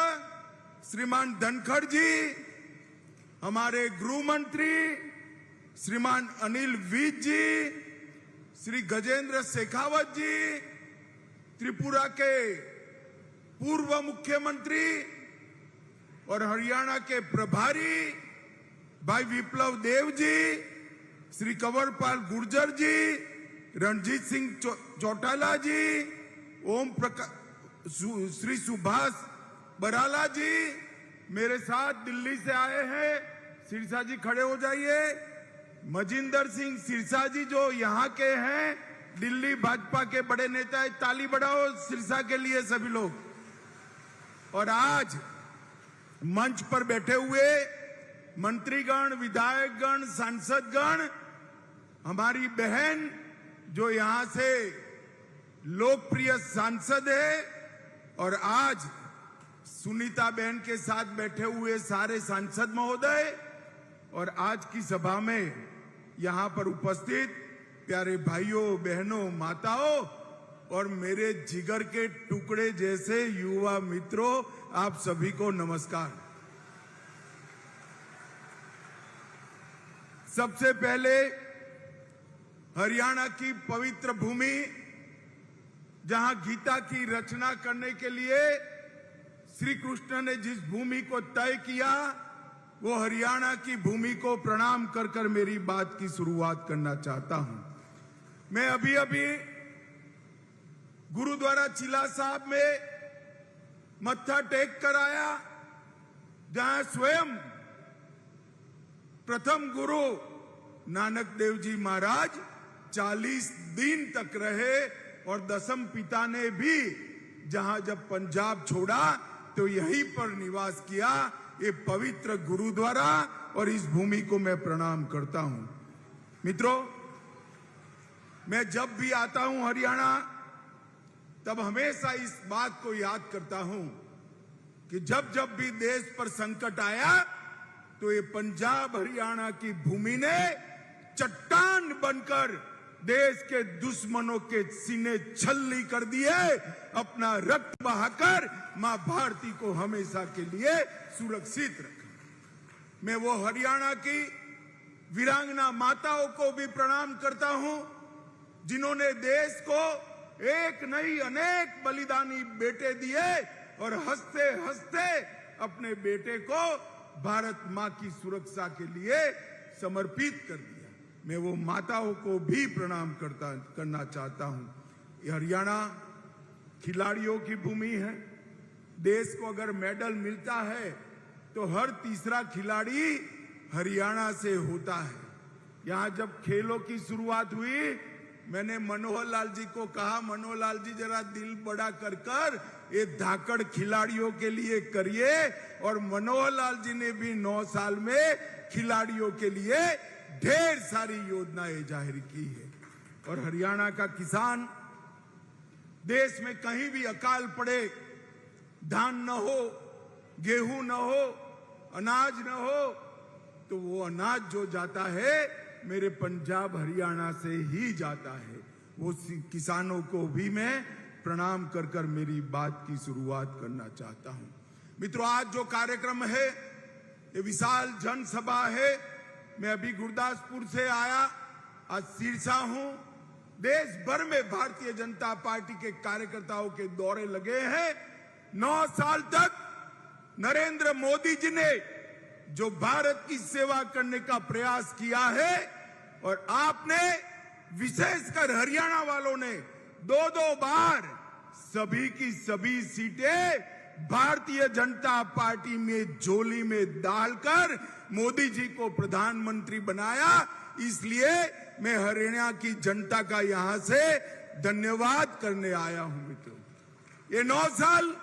श्रीमान धनखड़ जी, हमारे गृह मंत्री श्रीमान अनिल विज जी, श्री गजेंद्र शेखावत जी, त्रिपुरा के पूर्व मुख्यमंत्री और हरियाणा के प्रभारी भाई विप्लव देव जी, श्री कंवरपाल गुर्जर जी, रणजीत सिंह चौटाला जी, ओम प्रकाश, श्री सुभाष बराला जी, मेरे साथ दिल्ली से आए हैं, सिरसा जी खड़े हो जाइए। मजिंदर सिंह सिरसा जी जो यहाँ के हैं, दिल्ली भाजपा के बड़े नेता है, ताली बढ़ाओ सिरसा के लिए सभी लोग। और आज मंच पर बैठे हुए मंत्रीगण, विधायकगण, सांसदगण, हमारी बहन जो यहां से लोकप्रिय सांसद है और आज सुनीता बहन के साथ बैठे हुए सारे सांसद महोदय और आज की सभा में यहां पर उपस्थित प्यारे भाइयों बहनों माताओं और मेरे जिगर के टुकड़े जैसे युवा मित्रों, आप सभी को नमस्कार। सबसे पहले हरियाणा की पवित्र भूमि, जहां गीता की रचना करने के लिए श्री कृष्ण ने जिस भूमि को तय किया, वो हरियाणा की भूमि को प्रणाम कर कर मेरी बात की शुरुआत करना चाहता हूं। मैं अभी अभी गुरुद्वारा चिला साहब में मत्था टेक कर आया, जहां स्वयं प्रथम गुरु नानक देव जी महाराज 40 दिन तक रहे और दसम पिता ने भी जहां जब पंजाब छोड़ा तो यहीं पर निवास किया। ये पवित्र गुरुद्वारा और इस भूमि को मैं प्रणाम करता हूं। मित्रों, मैं जब भी आता हूं हरियाणा, तब हमेशा इस बात को याद करता हूं कि जब जब भी देश पर संकट आया तो ये पंजाब हरियाणा की भूमि ने चट्टान बनकर देश के दुश्मनों के सीने छल्ली कर दिए, अपना रक्त बहाकर मां भारती को हमेशा के लिए सुरक्षित रखा। मैं वो हरियाणा की वीरांगना माताओं को भी प्रणाम करता हूं, जिन्होंने देश को एक नहीं अनेक बलिदानी बेटे दिए और हंसते हंसते अपने बेटे को भारत मां की सुरक्षा के लिए समर्पित कर दिया। मैं वो माताओं को भी प्रणाम करना चाहता हूं। ये हरियाणा खिलाड़ियों की भूमि है। देश को अगर मेडल मिलता है तो हर तीसरा खिलाड़ी हरियाणा से होता है। यहां जब खेलों की शुरुआत हुई, मैंने मनोहर लाल जी को कहा, मनोहर लाल जी जरा दिल बड़ा कर कर ये धाकड़ खिलाड़ियों के लिए करिए, और मनोहर लाल जी ने भी 9 साल में खिलाड़ियों के लिए ढेर सारी योजनाएं जाहिर की है। और हरियाणा का किसान, देश में कहीं भी अकाल पड़े, धान न हो, गेहूं न हो, अनाज न हो, तो वो अनाज जो जाता है मेरे पंजाब हरियाणा से ही जाता है। वो किसानों को भी मैं प्रणाम कर कर मेरी बात की शुरुआत करना चाहता हूं। मित्रों, आज जो कार्यक्रम है ये विशाल जनसभा है। मैं अभी गुरदासपुर से आया, आज सिरसा हूं। देश भर में भारतीय जनता पार्टी के कार्यकर्ताओं के दौरे लगे हैं। 9 साल तक नरेंद्र मोदी जी ने जो भारत की सेवा करने का प्रयास किया है, और आपने विशेषकर हरियाणा वालों ने 2-2 बार सभी की सभी सीटें भारतीय जनता पार्टी में झोली में डालकर मोदी जी को प्रधानमंत्री बनाया। इसलिए मैं हरियाणा की जनता का यहां से धन्यवाद करने आया हूं। मित्रों, ये 9 साल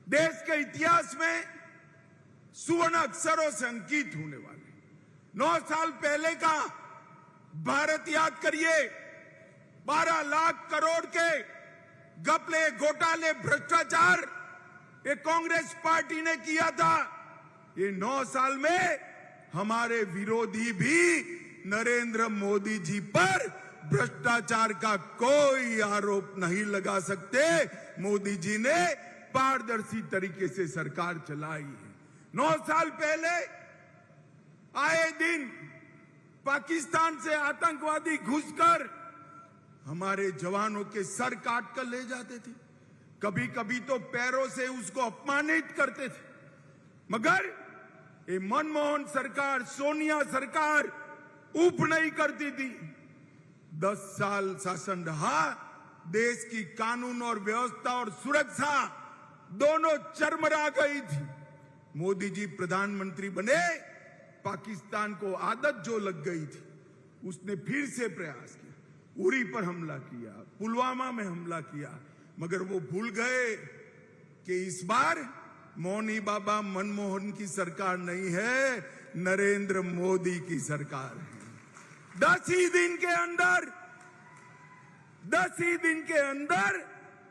देश के इतिहास में सुवर्ण अक्षरों से अंकित होने वाले। 9 साल पहले का भारत याद करिए। 12 लाख करोड़ के घपले, घोटाले, भ्रष्टाचार ये कांग्रेस पार्टी ने किया था। ये 9 साल में हमारे विरोधी भी नरेंद्र मोदी जी पर भ्रष्टाचार का कोई आरोप नहीं लगा सकते। मोदी जी ने पारदर्शी तरीके से सरकार चलाई है। 9 साल पहले आए दिन पाकिस्तान से आतंकवादी घुसकर हमारे जवानों के सर काट कर ले जाते थे। कभी कभी तो पैरों से उसको अपमानित करते थे। मगर ये मनमोहन सरकार, सोनिया सरकार ऊप नहीं करती थी। 10 साल शासन रहा। देश की कानून और व्यवस्था और सुरक्षा दोनों चरमरा गई थी। मोदी जी प्रधानमंत्री बने, पाकिस्तान को आदत जो लग गई थी, उसने फिर से प्रयास किया। उरी पर हमला किया, पुलवामा में हमला किया, मगर वो भूल गए कि इस बार मौनी बाबा मनमोहन की सरकार नहीं है, नरेंद्र मोदी की सरकार है। 10 ही दिन के अंदर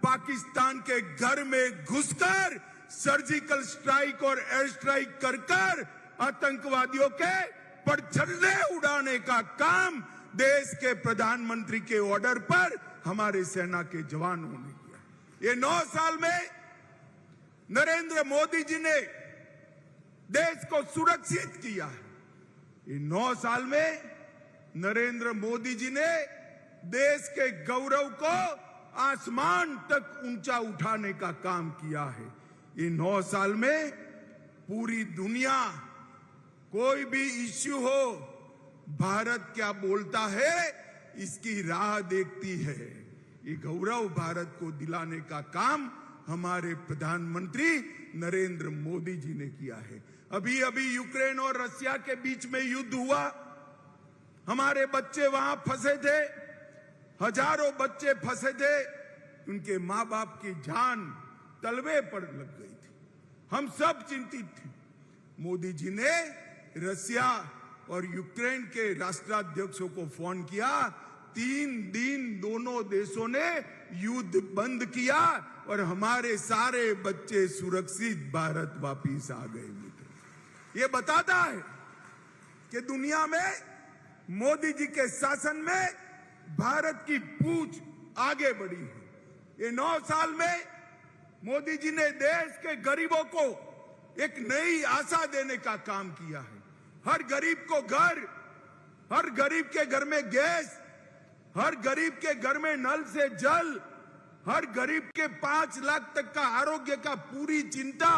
पाकिस्तान के घर में घुसकर सर्जिकल स्ट्राइक और एयर स्ट्राइक कर आतंकवादियों के परछल्ले उड़ाने का काम देश के प्रधानमंत्री के ऑर्डर पर हमारे सेना के जवानों ने किया। ये 9 साल में नरेंद्र मोदी जी ने देश को सुरक्षित किया है। ये 9 साल में नरेंद्र मोदी जी ने देश के गौरव को आसमान तक ऊंचा उठाने का काम किया है। ये 9 साल में पूरी दुनिया कोई भी इश्यू हो, भारत क्या बोलता है इसकी राह देखती है। ये गौरव भारत को दिलाने का काम हमारे प्रधानमंत्री नरेंद्र मोदी जी ने किया है। अभी अभी यूक्रेन और रशिया के बीच में युद्ध हुआ, हमारे बच्चे वहां फंसे थे, हजारों बच्चे फंसे थे, उनके मां बाप की जान तलवे पर लग गई थी। हम सब चिंतित थे। मोदी जी ने रशिया और यूक्रेन के राष्ट्राध्यक्षों को फोन किया, 3 दिन दोनों देशों ने युद्ध बंद किया और हमारे सारे बच्चे सुरक्षित भारत वापिस आ गए। मित्र, ये बताता है कि दुनिया में मोदी जी के शासन में भारत की पूंछ आगे बढ़ी है। ये 9 साल में मोदी जी ने देश के गरीबों को एक नई आशा देने का काम किया है। हर गरीब को घर, हर गरीब के घर में गैस, हर गरीब के घर में नल से जल, हर गरीब के 5 लाख तक का आरोग्य का पूरी चिंता,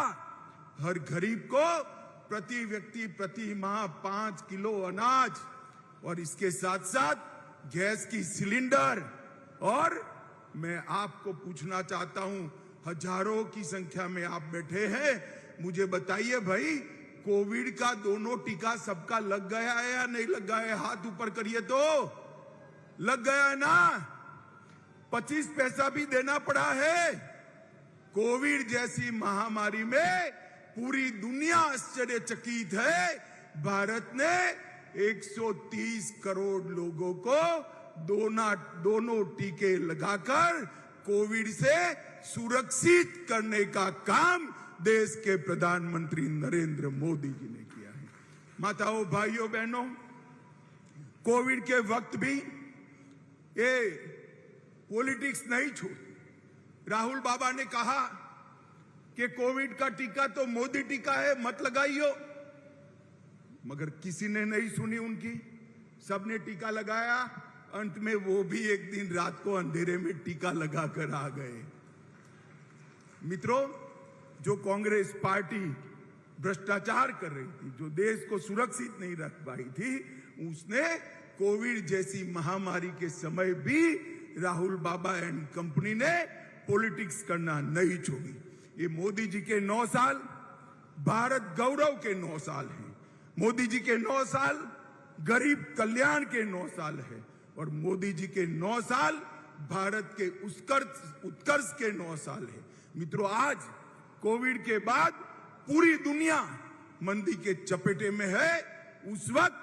हर गरीब को प्रति व्यक्ति प्रति माह 5 किलो अनाज और इसके साथ साथ गैस की सिलेंडर। और मैं आपको पूछना चाहता हूं, हजारों की संख्या में आप बैठे हैं, मुझे बताइए भाई, कोविड का दोनों टीका सबका लग गया है या नहीं लग गया है? हाथ ऊपर करिए तो। लग गया है ना? 25 पैसा भी देना पड़ा है। कोविड जैसी महामारी में पूरी दुनिया आश्चर्यचकित है। भारत ने 130 करोड़ लोगों को दोनों टीके लगाकर कोविड से सुरक्षित करने का काम देश के प्रधानमंत्री नरेंद्र मोदी जी ने किया है। माताओं, भाइयों, बहनों, कोविड के वक्त भी ये पॉलिटिक्स नहीं छोड़ी। राहुल बाबा ने कहा कि कोविड का टीका तो मोदी टीका है, मत लगाइयो, मगर किसी ने नहीं सुनी उनकी। सबने टीका लगाया, अंत में वो भी एक दिन रात को अंधेरे में टीका लगाकर आ गए। मित्रों, जो कांग्रेस पार्टी भ्रष्टाचार कर रही थी, जो देश को सुरक्षित नहीं रख पाई थी, उसने कोविड जैसी महामारी के समय भी राहुल बाबा एंड कंपनी ने पॉलिटिक्स करना नहीं छोड़ी। ये मोदी जी के 9 साल भारत गौरव के 9 साल हैं। मोदी जी के 9 साल गरीब कल्याण के 9 साल है और मोदी जी के 9 साल भारत के उत्कर्ष के 9 साल है। मित्रों, आज कोविड के बाद पूरी दुनिया मंदी के चपेटे में है। उस वक्त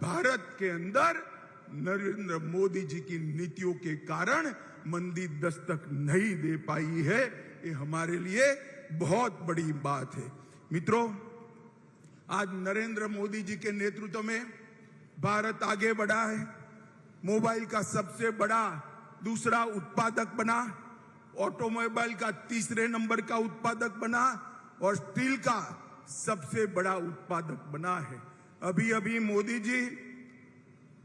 भारत के अंदर नरेंद्र मोदी जी की नीतियों के कारण मंदी दस्तक नहीं दे पाई है। ये हमारे लिए बहुत बड़ी बात है। मित्रों, आज नरेंद्र मोदी जी के नेतृत्व में भारत आगे बढ़ा है। मोबाइल का सबसे बड़ा दूसरा उत्पादक बना, ऑटोमोबाइल का 3रे नंबर का उत्पादक बना और स्टील का सबसे बड़ा उत्पादक बना है। अभी अभी मोदी जी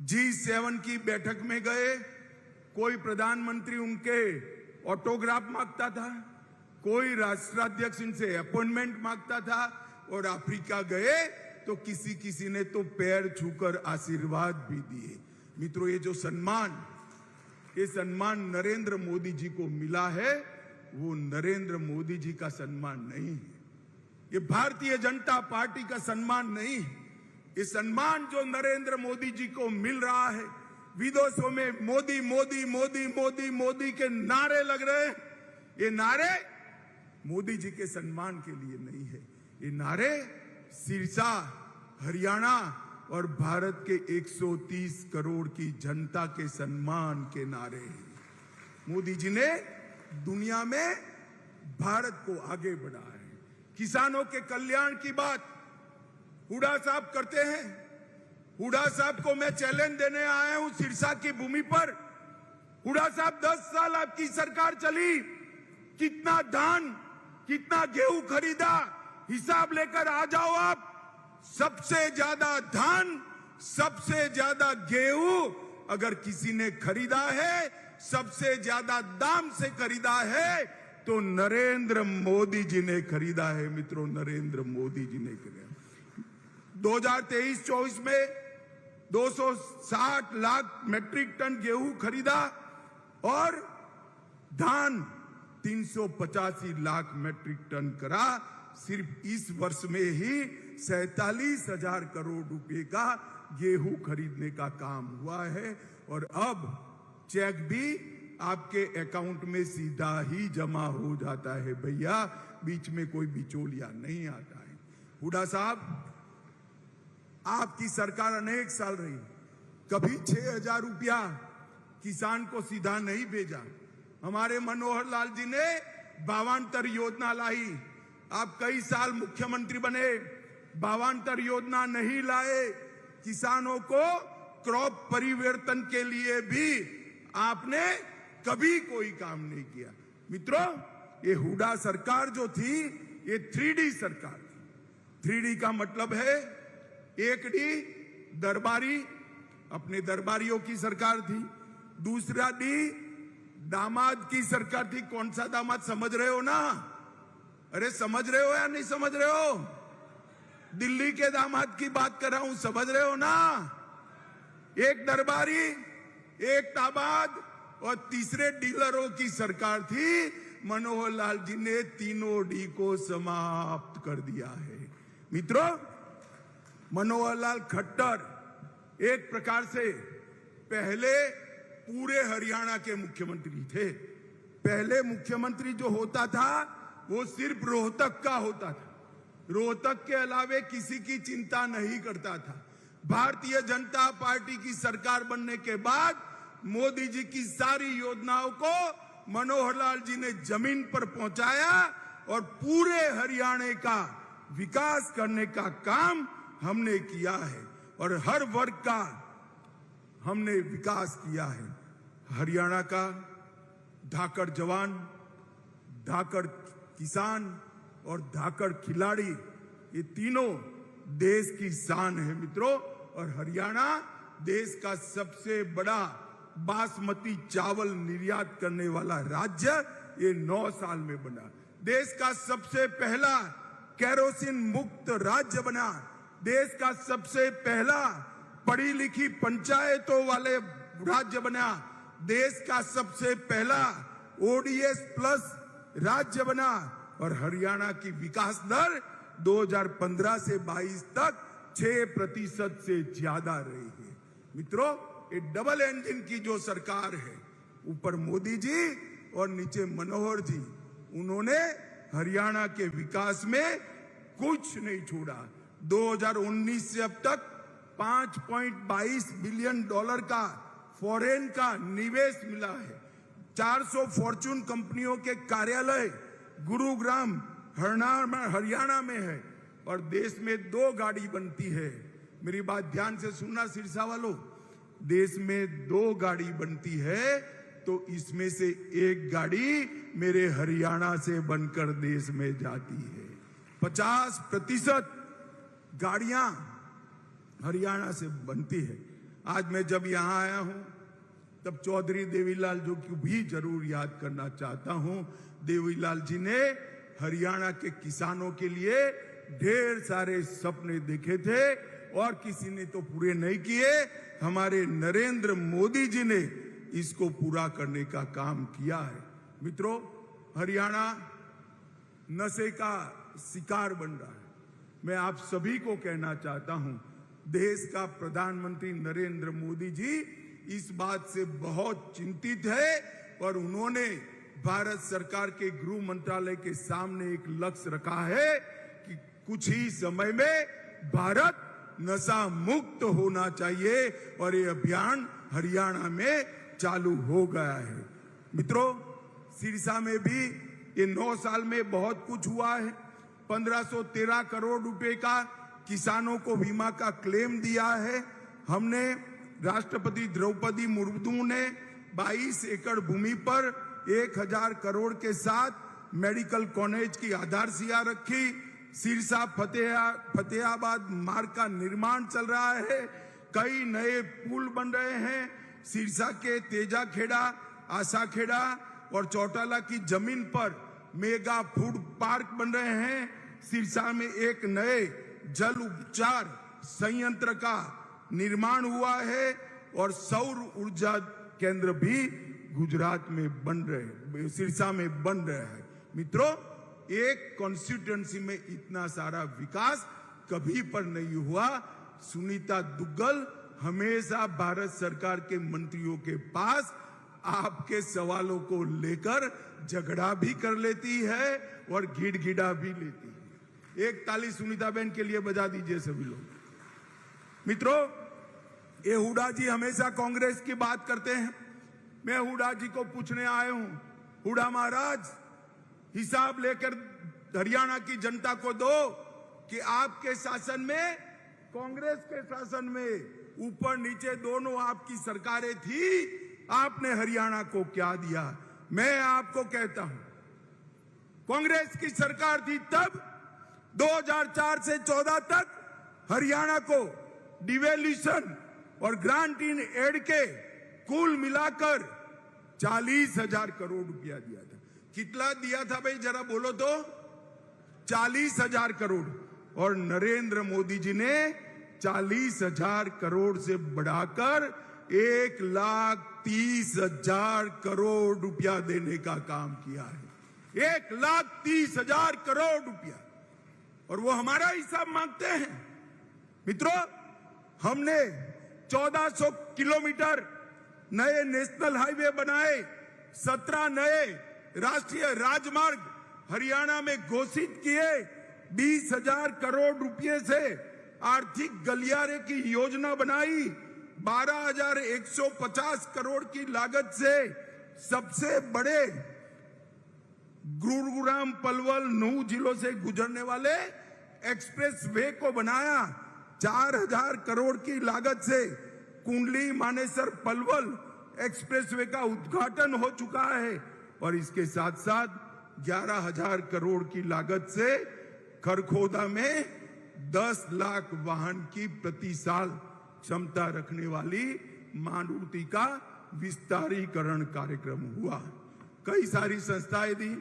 G7 की बैठक में गए, कोई प्रधानमंत्री उनके ऑटोग्राफ मांगता था, कोई राष्ट्राध्यक्ष इनसे अपॉइंटमेंट मांगता था, और अफ्रीका गए तो किसी ने तो पैर छूकर आशीर्वाद भी दिए। मित्रों, ये जो सम्मान नरेंद्र मोदी जी को मिला है, वो नरेंद्र मोदी जी का सम्मान नहीं है, ये भारतीय जनता पार्टी का सम्मान नहीं है। ये सम्मान जो नरेंद्र मोदी जी को मिल रहा है, विदेशों में मोदी मोदी मोदी मोदी मोदी के नारे लग रहे हैं, ये नारे मोदी जी के सम्मान के लिए नहीं है, ये नारे सिरसा, हरियाणा और भारत के 130 करोड़ की जनता के सम्मान के नारे हैं। मोदी जी ने दुनिया में भारत को आगे बढ़ाया है। किसानों के कल्याण की बात हुड्डा साहब करते हैं। हुड्डा साहब को मैं चैलेंज देने आया हूं सिरसा की भूमि पर। हुड्डा साहब 10 साल आपकी सरकार चली, कितना धान कितना गेहूं खरीदा, हिसाब लेकर आ जाओ आप। सबसे ज्यादा धान सबसे ज्यादा गेहूं अगर किसी ने खरीदा है, सबसे ज्यादा दाम से खरीदा है तो नरेंद्र मोदी जी ने खरीदा है। मित्रों, नरेंद्र मोदी जी ने खरीदा। 2023-24 में 260 लाख मैट्रिक टन गेहूं खरीदा और धान 385 लाख मैट्रिक टन करा। सिर्फ इस वर्ष में ही 47,000 करोड़ रुपए का गेहूं खरीदने का काम हुआ है और अब चेक भी आपके अकाउंट में सीधा ही जमा हो जाता है भैया, बीच में कोई बिचौलिया नहीं आता है। हुड्डा साहब, आपकी सरकार अनेक साल रही, कभी 6,000 रुपया किसान को सीधा नहीं भेजा। हमारे मनोहर लाल जी ने भावांतर योजना लाई। आप कई साल मुख्यमंत्री बने, भावांतर योजना नहीं लाए। किसानों को क्रॉप परिवर्तन के लिए भी आपने कभी कोई काम नहीं किया। मित्रों, ये हुड्डा सरकार जो थी, ये 3D सरकार थी। 3D का मतलब है 1D दरबारी, अपने दरबारियों की सरकार थी। दूसरा D दामाद की सरकार थी। कौन सा दामाद, समझ रहे हो ना? अरे समझ रहे हो या नहीं समझ रहे हो? दिल्ली के दामाद की बात कर रहा हूं, समझ रहे हो ना? एक दरबारी, एक दामाद और तीसरे डीलरों की सरकार थी। मनोहर लाल जी ने तीनों डी को समाप्त कर दिया है। मित्रों, मनोहर लाल खट्टर एक प्रकार से पहले पूरे हरियाणा के मुख्यमंत्री थे। पहले मुख्यमंत्री जो होता था वो सिर्फ रोहतक का होता था, रोहतक के अलावे किसी की चिंता नहीं करता था। भारतीय जनता पार्टी की सरकार बनने के बाद मोदी जी की सारी योजनाओं को मनोहर लाल जी ने जमीन पर पहुंचाया और पूरे हरियाणा का विकास करने का काम हमने किया है और हर वर्ग का हमने विकास किया है। हरियाणा का धाकड़ जवान, धाकड़ किसान और धाकड़ खिलाड़ी, ये तीनों देश की शान है मित्रों। और हरियाणा देश का सबसे बड़ा बासमती चावल निर्यात करने वाला राज्य ये 9 साल में बना। देश का सबसे पहला केरोसिन मुक्त राज्य बना। देश का सबसे पहला पढ़ी लिखी पंचायतों वाले राज्य बना। देश का सबसे पहला ODS प्लस राज्य बना। और हरियाणा की विकास दर 2015 से 22 तक 6% से ज्यादा रही है। मित्रों, ये डबल इंजन की जो सरकार है, ऊपर मोदी जी और नीचे मनोहर जी, उन्होंने हरियाणा के विकास में कुछ नहीं छोड़ा। 2019 से अब तक $5.22 बिलियन का फॉरेन का निवेश मिला है। 400 फॉर्चून कंपनियों के कार्यालय गुरुग्राम हरियाणा में है और देश में 2 गाड़ी बनती है। मेरी बात ध्यान से सुनना सिरसा वालों, देश में 2 गाड़ी बनती है तो इसमें से 1 गाड़ी मेरे हरियाणा से बनकर देश में जाती है। 50% गाड़ियां हरियाणा से बनती है। आज मैं जब यहां आया हूं तब चौधरी देवीलाल जी को भी जरूर याद करना चाहता हूं। देवीलाल जी ने हरियाणा के किसानों के लिए ढेर सारे सपने देखे थे और किसी ने तो पूरे नहीं किए। हमारे नरेंद्र मोदी जी ने इसको पूरा करने का काम किया है। मित्रों, हरियाणा नशे का शिकार बन रहा है। मैं आप सभी को कहना चाहता हूं, देश का प्रधानमंत्री नरेंद्र मोदी जी इस बात से बहुत चिंतित है और उन्होंने भारत सरकार के गृह मंत्रालय के सामने एक लक्ष्य रखा है कि कुछ ही समय में भारत नशा मुक्त होना चाहिए और ये अभियान हरियाणा में चालू हो गया है। मित्रों, सिरसा में भी ये 9 साल में बहुत कुछ हुआ है। 1513 करोड़ रुपए का किसानों को बीमा का क्लेम दिया है हमने। राष्ट्रपति द्रौपदी मुर्मू ने 22 एकड़ भूमि पर 1000 करोड़ के साथ मेडिकल कॉलेज की आधारशिला रखी। सिरसा फतेहाबाद मार्ग का निर्माण चल रहा है। कई नए पुल बन रहे हैं। सिरसा के तेजाखेड़ा, आशाखेड़ा और चौटाला की जमीन पर मेगा फूड पार्क बन रहे हैं। सिरसा में एक नए जल उपचार संयंत्र का निर्माण हुआ है और सौर ऊर्जा केंद्र भी गुजरात में बन रहे, सिरसा में बन रहे हैं। मित्रों, एक कॉन्स्टिट्यूएंसी में इतना सारा विकास कभी पर नहीं हुआ। सुनीता दुग्गल हमेशा भारत सरकार के मंत्रियों के पास आपके सवालों को लेकर झगड़ा भी कर लेती है और गिड़गिड़ा भी लेती है। एक ताली सुनीता बहन के लिए बजा दीजिए सभी लोग। मित्रों, ये हुडा जी हमेशा कांग्रेस की बात करते हैं। मैं हुडा जी को पूछने आया हूं, हुडा महाराज हिसाब लेकर हरियाणा की जनता को दो कि आपके शासन में, कांग्रेस के शासन में ऊपर नीचे दोनों आपकी सरकारें थी, आपने हरियाणा को क्या दिया। मैं आपको कहता हूं, कांग्रेस की सरकार थी तब 2004 से 14 तक हरियाणा को डिवेल्यूशन और ग्रांट इन एड के कुल मिलाकर 40,000 करोड़ रुपया दिया था। कितना दिया था भाई, जरा बोलो तो? 40,000 करोड़। और नरेंद्र मोदी जी ने 40,000 करोड़ से बढ़ाकर 1,30,000 करोड़ रुपया देने का काम किया है। 1,30,000 करोड़ रुपया, और वो हमारा हिसाब मांगते हैं। मित्रों, हमने 1400 किलोमीटर नए नेशनल हाईवे बनाए, 17 नए राष्ट्रीय राजमार्ग हरियाणा में घोषित किए, 20,000 करोड़ रुपए से आर्थिक गलियारे की योजना बनाई, 12,150 करोड़ की लागत से सबसे बड़े गुरुग्राम, पलवल, नूह जिलों से गुजरने वाले एक्सप्रेस वे को बनाया। 4,000 करोड़ की लागत से कुंडली मानेसर पलवल एक्सप्रेसवे का उद्घाटन हो चुका है और इसके साथ साथ 11,000 करोड़ की लागत से खरखोदा में 10 लाख वाहन की प्रति साल क्षमता रखने वाली मारुति का विस्तारीकरण कार्यक्रम हुआ। कई सारी संस्थाएं दी।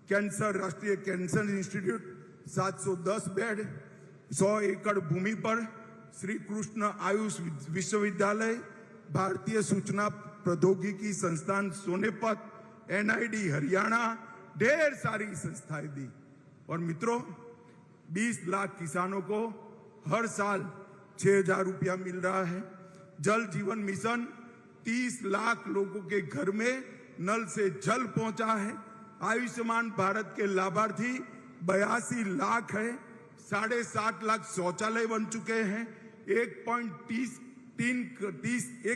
कैंसर, राष्ट्रीय कैंसर इंस्टीट्यूट 710 बेड, 100 एकड़ भूमि पर श्री कृष्ण आयुष विश्वविद्यालय, भारतीय सूचना प्रौद्योगिकी संस्थान सोनेपत, NID हरियाणा, ढेर सारी संस्थाएं दी। और मित्रों, 20 लाख किसानों को हर साल 6,000 रुपया मिल रहा है। जल जीवन मिशन 30 लाख लोगों के घर में नल से जल पहुंचा है। आयुष्मान भारत के लाभार्थी 82 लाख है। 7.5 लाख शौचालय बन चुके हैं। 1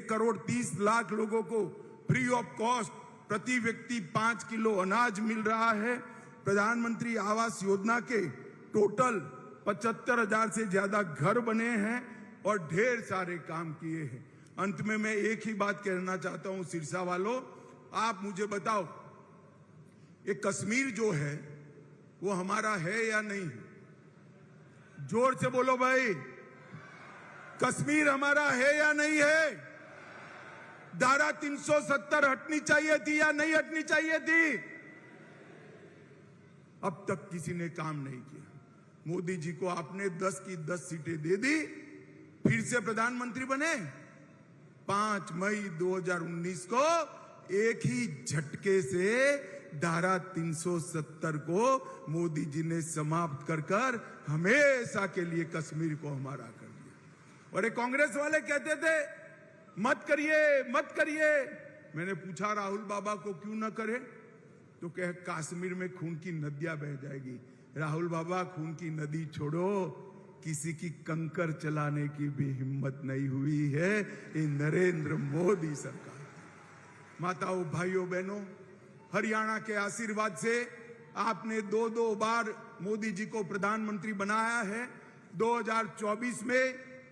करोड़ 30 लाख लोगों को फ्री ऑफ कॉस्ट प्रति व्यक्ति 5 किलो अनाज मिल रहा है। प्रधानमंत्री आवास योजना के टोटल 75,000 से ज्यादा घर बने हैं और ढेर सारे काम किए हैं। अंत में मैं एक ही बात कहना चाहता हूं, सिरसा वालों, आप मुझे बताओ, ये कश्मीर जो है वो हमारा है या नहीं? जोर से बोलो भाई, कश्मीर हमारा है या नहीं है? धारा 370 हटनी चाहिए थी या नहीं हटनी चाहिए थी? अब तक किसी ने काम नहीं किया। मोदी जी को आपने 10 की 10 सीटें दे दी, फिर से प्रधानमंत्री बने। 5 मई 2019 को एक ही झटके से धारा 370 को मोदी जी ने समाप्त कर हमेशा के लिए कश्मीर को हमारा कर दिया। और ये कांग्रेस वाले कहते थे मत करिए मत करिए। मैंने पूछा राहुल बाबा को क्यों न करे, तो कहे कश्मीर में खून की नदियां बह जाएगी। राहुल बाबा, खून की नदी छोड़ो, किसी की कंकर चलाने की भी हिम्मत नहीं हुई है ये नरेंद्र मोदी सरकार। माताओं, भाइयों, बहनों, हरियाणा के आशीर्वाद से आपने दो बार मोदी जी को प्रधानमंत्री बनाया है। 2024 में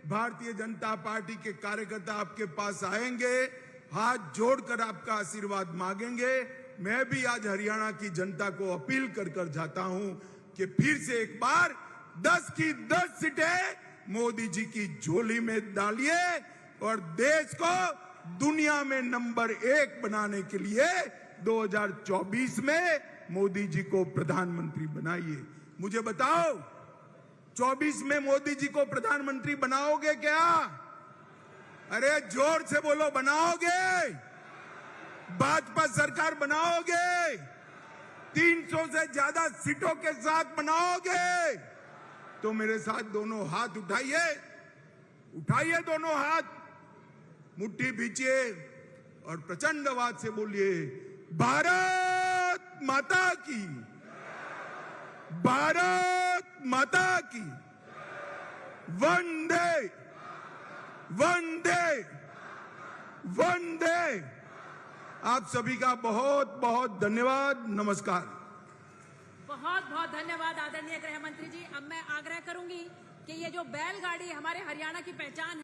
भारतीय जनता पार्टी के कार्यकर्ता आपके पास आएंगे, हाथ जोड़कर आपका आशीर्वाद मांगेंगे। मैं भी आज हरियाणा की जनता को अपील कर जाता हूं कि फिर से एक बार 10 की 10 सीटें मोदी जी की झोली में डालिए और देश को दुनिया में नंबर 1 बनाने के लिए 2024 में मोदी जी को प्रधानमंत्री बनाइए। मुझे बताओ, 24 में मोदी जी को प्रधानमंत्री बनाओगे क्या? अरे जोर से बोलो, बनाओगे? भाजपा सरकार बनाओगे? 300 से ज्यादा सीटों के साथ बनाओगे? तो मेरे साथ दोनों हाथ उठाइए, उठाइए दोनों हाथ, मुट्ठी भींचिए और प्रचंड आवाज से बोलिए, भारत माता की, भारत माता की, वंदे वंदे वंदे। आप सभी का बहुत बहुत धन्यवाद। नमस्कार। बहुत बहुत धन्यवाद आदरणीय गृह मंत्री जी। अब मैं आग्रह करूंगी कि ये जो बैलगाड़ी हमारे हरियाणा की पहचान है,